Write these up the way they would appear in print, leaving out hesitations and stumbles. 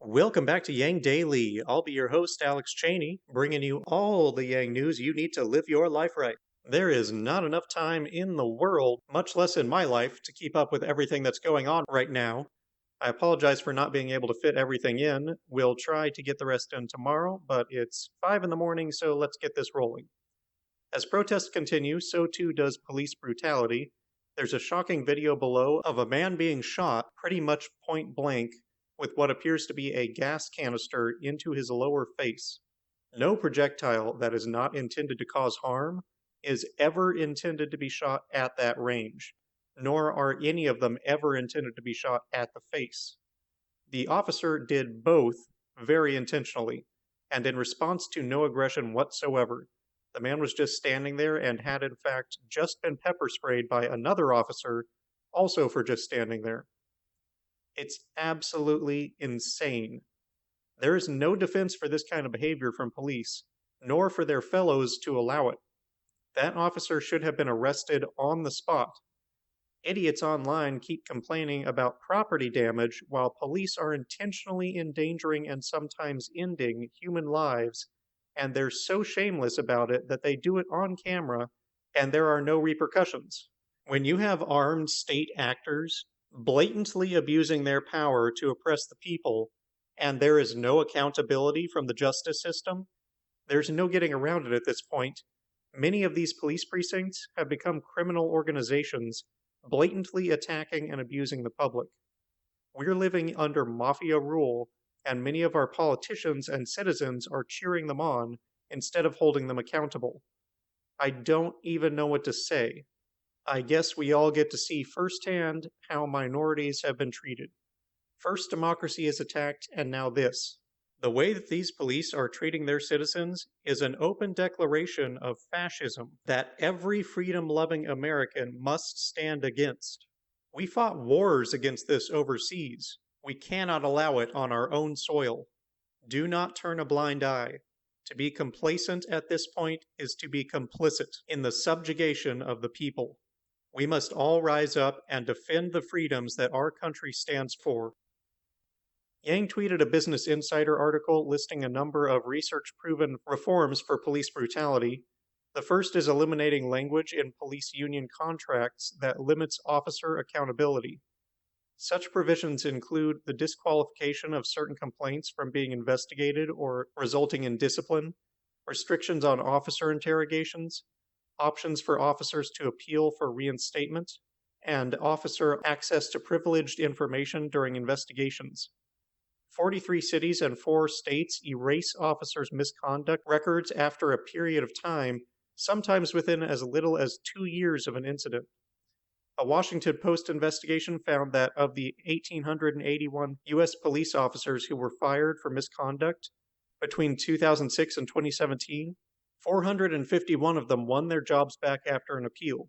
Welcome back to Yang Daily. I'll be your host, Alex Cheney, bringing you all the Yang news you need to live your life right. There is not enough time in the world, much less in my life, to keep up with everything that's going on right now. I apologize for not being able to fit everything in. We'll try to get the rest in tomorrow, but it's 5 in the morning, so let's get this rolling. As protests continue, so too does police brutality. There's a shocking video below of a man being shot pretty much point blank with what appears to be a gas canister into his lower face. No projectile that is not intended to cause harm is ever intended to be shot at that range, nor are any of them ever intended to be shot at the face. The officer did both very intentionally, and in response to no aggression whatsoever. The man was just standing there and had in fact just been pepper sprayed by another officer, also for just standing there. It's absolutely insane. There is no defense for this kind of behavior from police, nor for their fellows to allow it. That officer should have been arrested on the spot. Idiots online keep complaining about property damage while police are intentionally endangering and sometimes ending human lives, and they're so shameless about it that they do it on camera and there are no repercussions. When you have armed state actors blatantly abusing their power to oppress the people, and there is no accountability from the justice system, there's no getting around it at this point. Many of these police precincts have become criminal organizations, blatantly attacking and abusing the public. We're living under mafia rule, and many of our politicians and citizens are cheering them on instead of holding them accountable. I don't even know what to say. I guess we all get to see firsthand how minorities have been treated. First democracy is attacked, and now this. The way that these police are treating their citizens is an open declaration of fascism that every freedom-loving American must stand against. We fought wars against this overseas. We cannot allow it on our own soil. Do not turn a blind eye. To be complacent at this point is to be complicit in the subjugation of the people. We must all rise up and defend the freedoms that our country stands for. Yang tweeted a Business Insider article listing a number of research-proven reforms for police brutality. The first is eliminating language in police union contracts that limits officer accountability. Such provisions include the disqualification of certain complaints from being investigated or resulting in discipline, restrictions on officer interrogations, options for officers to appeal for reinstatement, and officer access to privileged information during investigations. 43 cities and 4 states erase officers' misconduct records after a period of time, sometimes within as little as 2 years of an incident. A Washington Post investigation found that of the 1,881 U.S. police officers who were fired for misconduct between 2006 and 2017, 451 of them won their jobs back after an appeal.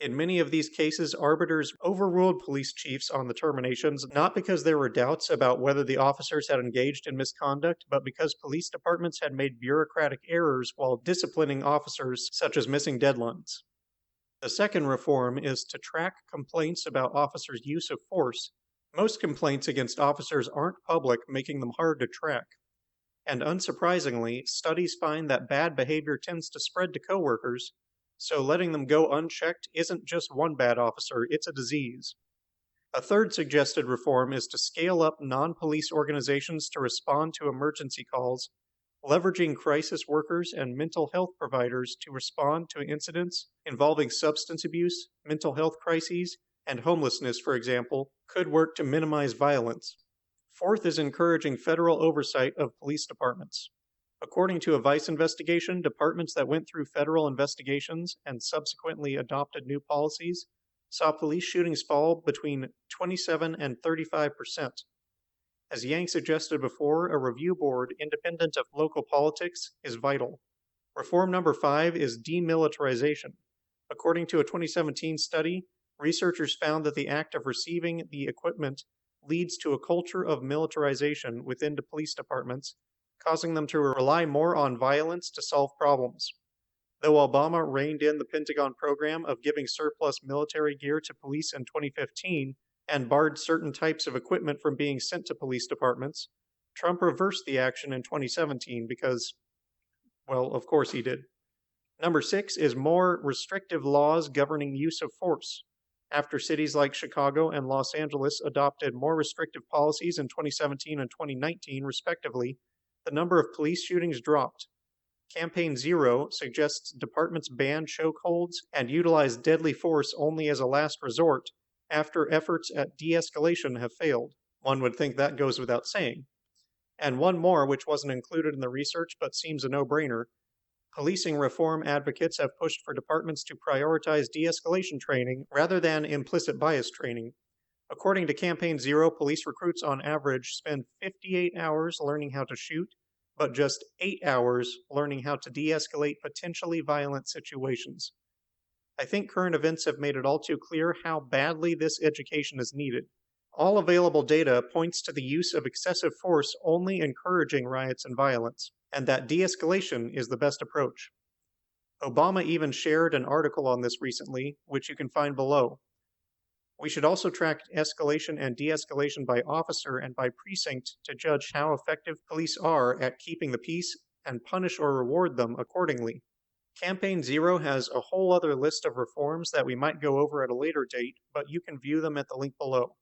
In many of these cases, arbiters overruled police chiefs on the terminations, not because there were doubts about whether the officers had engaged in misconduct, but because police departments had made bureaucratic errors while disciplining officers, such as missing deadlines. The second reform is to track complaints about officers' use of force. Most complaints against officers aren't public, making them hard to track. And unsurprisingly, studies find that bad behavior tends to spread to coworkers, so letting them go unchecked isn't just one bad officer, it's a disease. A third suggested reform is to scale up non-police organizations to respond to emergency calls, leveraging crisis workers and mental health providers to respond to incidents involving substance abuse, mental health crises, and homelessness, for example, could work to minimize violence. Fourth is encouraging federal oversight of police departments. According to a Vice investigation, departments that went through federal investigations and subsequently adopted new policies saw police shootings fall between 27 and 35%. As Yang suggested before, a review board independent of local politics is vital. Reform number 5 is demilitarization. According to a 2017 study, researchers found that the act of receiving the equipment leads to a culture of militarization within the police departments, causing them to rely more on violence to solve problems. Though Obama reined in the Pentagon program of giving surplus military gear to police in 2015, and barred certain types of equipment from being sent to police departments, Trump reversed the action in 2017 because, well, of course he did. Number 6 is more restrictive laws governing use of force. After cities like Chicago and Los Angeles adopted more restrictive policies in 2017 and 2019, respectively, the number of police shootings dropped. Campaign Zero suggests departments ban chokeholds and utilize deadly force only as a last resort after efforts at de-escalation have failed. One would think that goes without saying. And one more, which wasn't included in the research but seems a no-brainer. Policing reform advocates have pushed for departments to prioritize de-escalation training rather than implicit bias training. According to Campaign Zero, police recruits on average spend 58 hours learning how to shoot, but just 8 hours learning how to de-escalate potentially violent situations. I think current events have made it all too clear how badly this education is needed. All available data points to the use of excessive force only encouraging riots and violence, and that de-escalation is the best approach. Obama even shared an article on this recently, which you can find below. We should also track escalation and de-escalation by officer and by precinct to judge how effective police are at keeping the peace and punish or reward them accordingly. Campaign Zero has a whole other list of reforms that we might go over at a later date, but you can view them at the link below.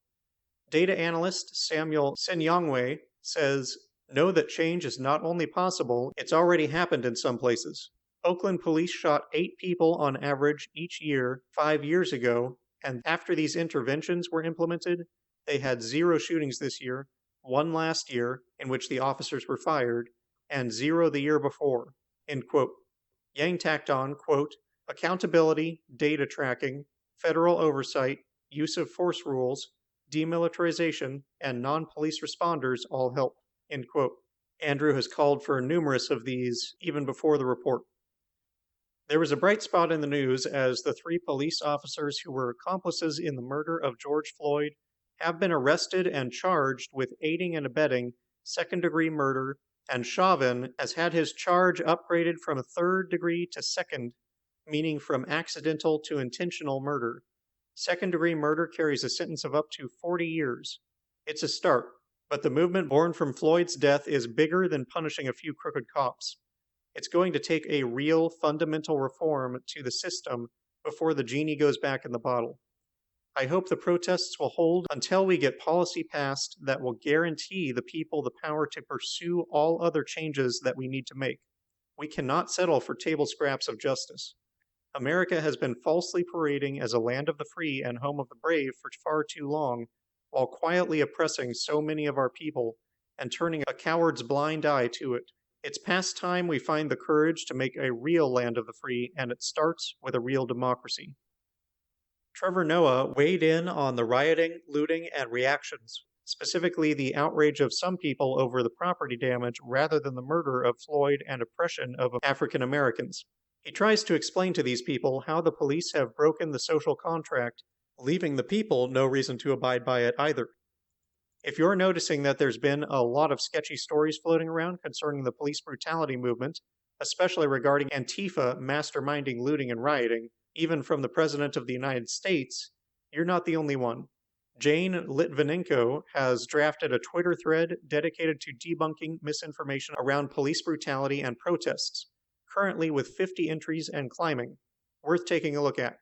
Data analyst Samuel Senyongwe says, "Know that change is not only possible, it's already happened in some places. Oakland police shot 8 people on average each year 5 years ago, and after these interventions were implemented, they had 0 shootings this year, 1 last year, in which the officers were fired, and 0 the year before." End quote. Yang tacked on, quote, "Accountability, data tracking, federal oversight, use of force rules, demilitarization, and non-police responders all help." End quote. Andrew has called for numerous of these even before the report. There was a bright spot in the news as the 3 police officers who were accomplices in the murder of George Floyd have been arrested and charged with aiding and abetting second-degree murder, and Chauvin has had his charge upgraded from 3rd degree to 2nd, meaning from accidental to intentional murder. Second-degree murder carries a sentence of up to 40 years. It's a start, but the movement born from Floyd's death is bigger than punishing a few crooked cops. It's going to take a real fundamental reform to the system before the genie goes back in the bottle. I hope the protests will hold until we get policy passed that will guarantee the people the power to pursue all other changes that we need to make. We cannot settle for table scraps of justice. America has been falsely parading as a land of the free and home of the brave for far too long, while quietly oppressing so many of our people and turning a coward's blind eye to it. It's past time we find the courage to make a real land of the free, and it starts with a real democracy. Trevor Noah weighed in on the rioting, looting, and reactions, specifically the outrage of some people over the property damage rather than the murder of Floyd and oppression of African Americans. He tries to explain to these people how the police have broken the social contract, leaving the people no reason to abide by it either. If you're noticing that there's been a lot of sketchy stories floating around concerning the police brutality movement, especially regarding Antifa masterminding looting and rioting, even from the President of the United States, you're not the only one. Jane Litvinenko has drafted a Twitter thread dedicated to debunking misinformation around police brutality and protests, currently with 50 entries and climbing. Worth taking a look at.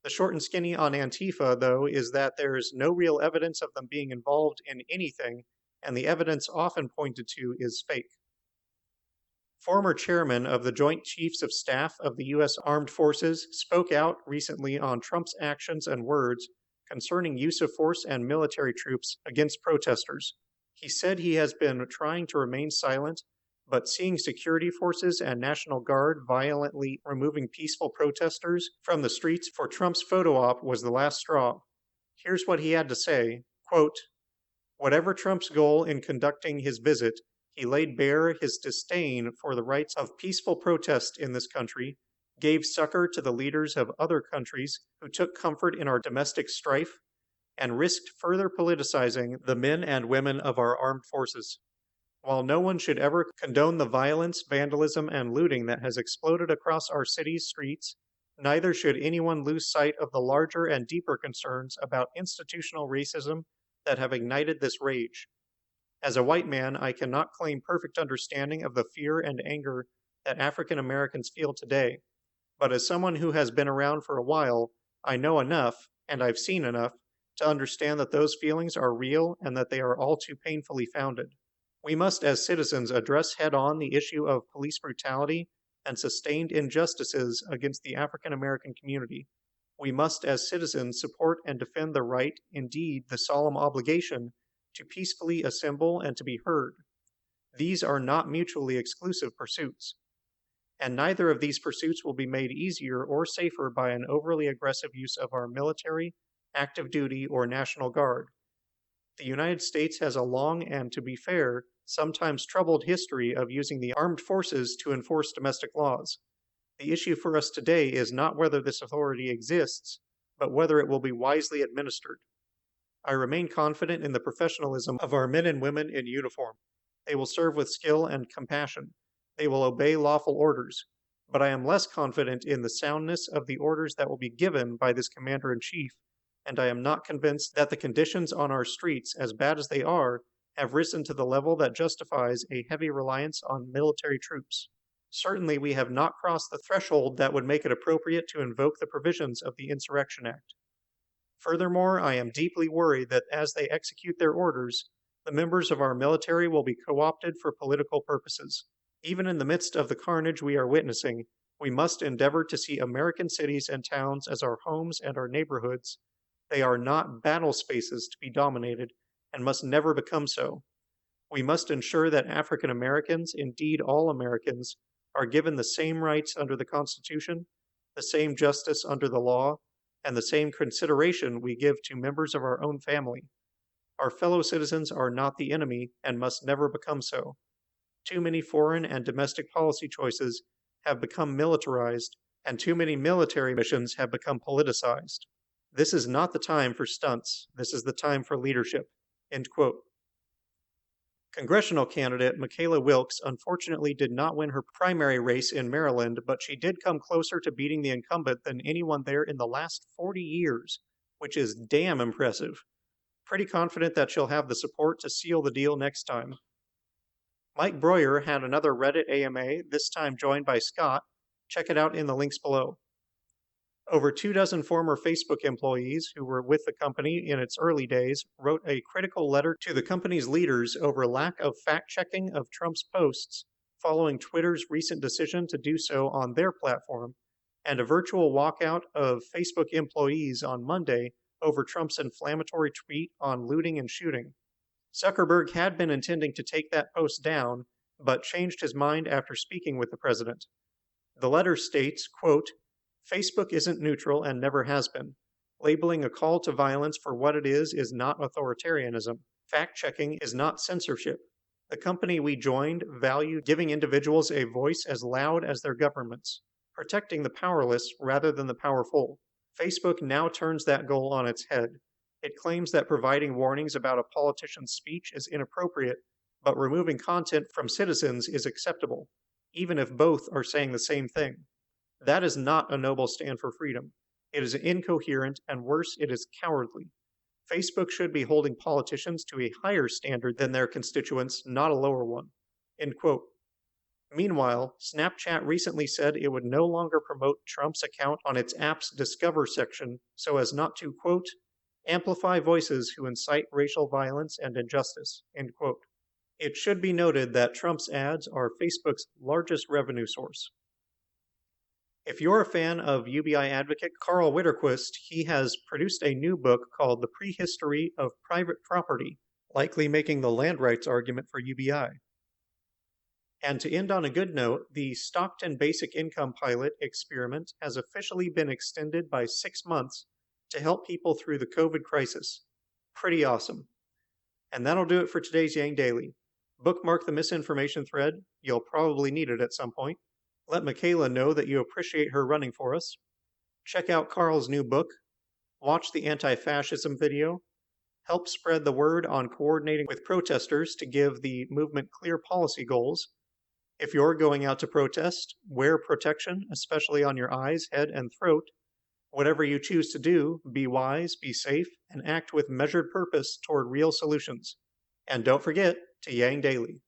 The short and skinny on Antifa, though, is that there's no real evidence of them being involved in anything, and the evidence often pointed to is fake. Former chairman of the Joint Chiefs of Staff of the U.S. Armed Forces spoke out recently on Trump's actions and words concerning use of force and military troops against protesters. He said he has been trying to remain silent, but seeing security forces and National Guard violently removing peaceful protesters from the streets for Trump's photo op was the last straw. Here's what he had to say, quote, "Whatever Trump's goal in conducting his visit, he laid bare his disdain for the rights of peaceful protest in this country, gave succor to the leaders of other countries who took comfort in our domestic strife, and risked further politicizing the men and women of our armed forces. While no one should ever condone the violence, vandalism, and looting that has exploded across our city's streets, Neither should anyone lose sight of the larger and deeper concerns about institutional racism that have ignited this rage. As a white man, I cannot claim perfect understanding of the fear and anger that African Americans feel today, but as someone who has been around for a while, I know enough, and I've seen enough, to understand that those feelings are real and that they are all too painfully founded. We must, as citizens, address head on the issue of police brutality and sustained injustices against the African American community. We must, as citizens, support and defend the right, indeed, the solemn obligation, to peacefully assemble and to be heard. These are not mutually exclusive pursuits. And neither of these pursuits will be made easier or safer by an overly aggressive use of our military, active duty, or National Guard. The United States has a long and, to be fair, sometimes troubled history of using the armed forces to enforce domestic laws. The issue for us today is not whether this authority exists, but whether it will be wisely administered. I remain confident in the professionalism of our men and women in uniform. They will serve with skill and compassion. They will obey lawful orders, but I am less confident in the soundness of the orders that will be given by this Commander-in-Chief, and I am not convinced that the conditions on our streets, as bad as they are, have risen to the level that justifies a heavy reliance on military troops. Certainly we have not crossed the threshold that would make it appropriate to invoke the provisions of the Insurrection Act. Furthermore, I am deeply worried that as they execute their orders, the members of our military will be co-opted for political purposes. Even in the midst of the carnage we are witnessing, we must endeavor to see American cities and towns as our homes and our neighborhoods. They are not battle spaces to be dominated, and must never become so. We must ensure that African Americans, indeed all Americans, are given the same rights under the Constitution, the same justice under the law, and the same consideration we give to members of our own family. Our fellow citizens are not the enemy and must never become so. Too many foreign and domestic policy choices have become militarized, and too many military missions have become politicized. This is not the time for stunts. This is the time for leadership." End quote. Congressional candidate Michaela Wilkes unfortunately did not win her primary race in Maryland, but she did come closer to beating the incumbent than anyone there in the last 40 years, which is damn impressive. Pretty confident that she'll have the support to seal the deal next time. Mike Breuer had another Reddit AMA, this time joined by Scott. Check it out in the links below. Over 24 former Facebook employees who were with the company in its early days wrote a critical letter to the company's leaders over lack of fact-checking of Trump's posts following Twitter's recent decision to do so on their platform, and a virtual walkout of Facebook employees on Monday over Trump's inflammatory tweet on looting and shooting. Zuckerberg had been intending to take that post down, but changed his mind after speaking with the president. The letter states, quote, "Facebook isn't neutral and never has been. Labeling a call to violence for what it is not authoritarianism. Fact-checking is not censorship. The company we joined valued giving individuals a voice as loud as their governments, protecting the powerless rather than the powerful. Facebook now turns that goal on its head. It claims that providing warnings about a politician's speech is inappropriate, but removing content from citizens is acceptable, even if both are saying the same thing. That is not a noble stand for freedom. It is incoherent, and worse, it is cowardly. Facebook should be holding politicians to a higher standard than their constituents, not a lower one." End quote. Meanwhile, Snapchat recently said it would no longer promote Trump's account on its app's Discover section so as not to, quote, "amplify voices who incite racial violence and injustice." End quote. It should be noted that Trump's ads are Facebook's largest revenue source. If you're a fan of UBI advocate Carl Witterquist, he has produced a new book called The Prehistory of Private Property, likely making the land rights argument for UBI. And to end on a good note, the Stockton Basic Income Pilot experiment has officially been extended by 6 months to help people through the COVID crisis. Pretty awesome. And that'll do it for today's Yang Daily. Bookmark the misinformation thread. You'll probably need it at some point. Let Michaela know that you appreciate her running for us. Check out Carl's new book. Watch the anti-fascism video. Help spread the word on coordinating with protesters to give the movement clear policy goals. If you're going out to protest, wear protection, especially on your eyes, head, and throat. Whatever you choose to do, be wise, be safe, and act with measured purpose toward real solutions. And don't forget to Yang Daily.